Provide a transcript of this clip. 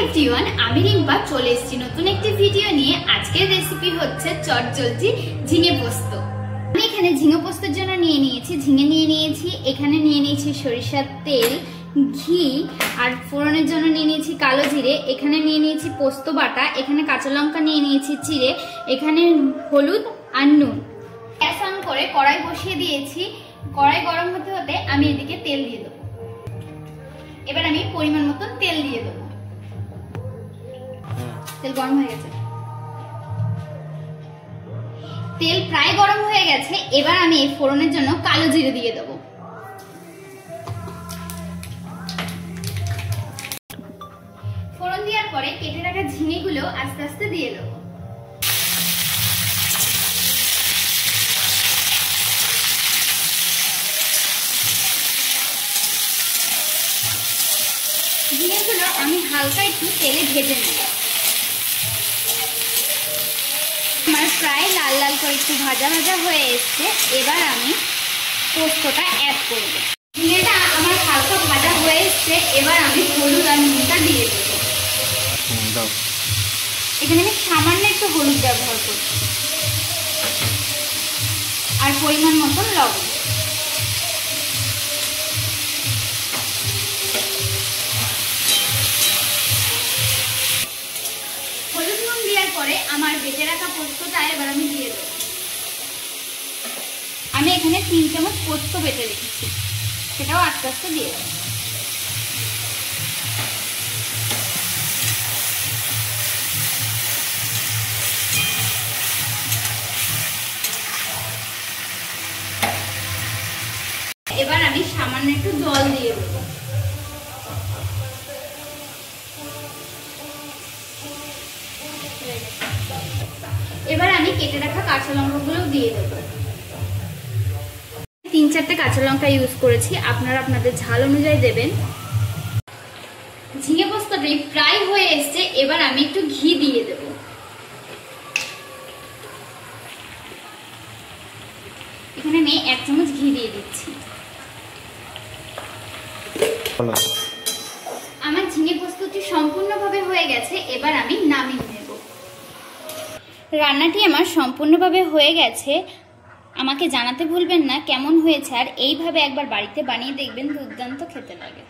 Everyone, আমি রিম্পা চলে এসেছি নতুন একটি ভিডিও নিয়ে। আজকের রেসিপি হচ্ছে চটজলদি ঝিঙে পোস্ত। আমি এখানে ঝিঙে পোস্তের জন্য নিয়ে নিয়েছি ঝিঙে নিয়ে নিয়েছি, এখানে নিয়ে নিয়েছি সরিষার তেল, ঘি আর ফোড়নের জন্য নিয়ে নিয়েছি কালো জিরে, এখানে নিয়ে নিয়েছি পোস্ত বাটা, এখানে কাঁচা লঙ্কা নিয়ে নিয়েছি চিড়ে, এখানে হলুদ আর নুন। গ্যাস অন করে কড়াই বসিয়ে দিয়েছি। কড়াই গরম হতে হতে আমি এদিকে তেল দিয়ে দেবো। এবার আমি পরিমাণ মতন তেল দিয়ে দেবো। তেল গরম হয়ে গেছে, তেল প্রায় গরম হয়ে গেছে। এবার আমি এই ফোড়নের জন্য কালো জিরে দিয়ে দেবো। ফোড়ন দেওয়ার পরে কেটে রাখা ঝিঙেগুলো আস্তে আস্তে দিয়ে দেবো। ঝিঙেগুলো আমি হালকা একটু তেলে ভেজে নেব। আমার প্রায় লাল লাল করে একটু ভাজা ভাজা হয়ে এসছে। এবার আমি পোস্তটা অ্যাড করব। ঝিঙেটা আমার হালকা ভাজা হয়ে এসছে। এবার আমি হলুদ আর নুনটা দিয়ে দেবো। এখানে আমি সামান্য একটু হলুদ ব্যবহার করছি আর পরিমাণ মতন লবণ। হলুদ নুন দেওয়ার পরে আমার বেটে রাখা পোস্তটা এবার আমি দিয়ে দেবো। আমি এখানে 3 চামচ পোস্ত বেটে রেখেছি, সেটাও আস্তে আস্তে দিয়ে দেবো। এবার আমি সামান্য একটু জল দিয়ে দেবো। এবার আমি কেটে রাখা কাঁচা লঙ্কাগুলো দিয়ে দেবো। 3-4টে কাঁচা লঙ্কা ইউজ করেছি, আপনারা আপনাদের ঝাল অনুযায়ী দেবেন। ঝিঙে পোস্তটি প্রায় হয়ে এসছে। এবার আমি একটু ঘি দিয়ে দেব। এখানে আমি 1 চামচ ঘি দিয়ে দিচ্ছি। আমার ঝিঙে পোস্তটি সম্পূর্ণভাবে হয়ে গেছে। এবার আমি নামিয়ে নেব। রান্নাটি আমার সম্পূর্ণভাবে হয়ে গেছে। আমাকে জানাতে ভুলবেন না কেমন হয়েছে, আর এইভাবে একবার বাড়িতে বানিয়ে দেখবেন, দুর্দান্ত খেতে লাগে।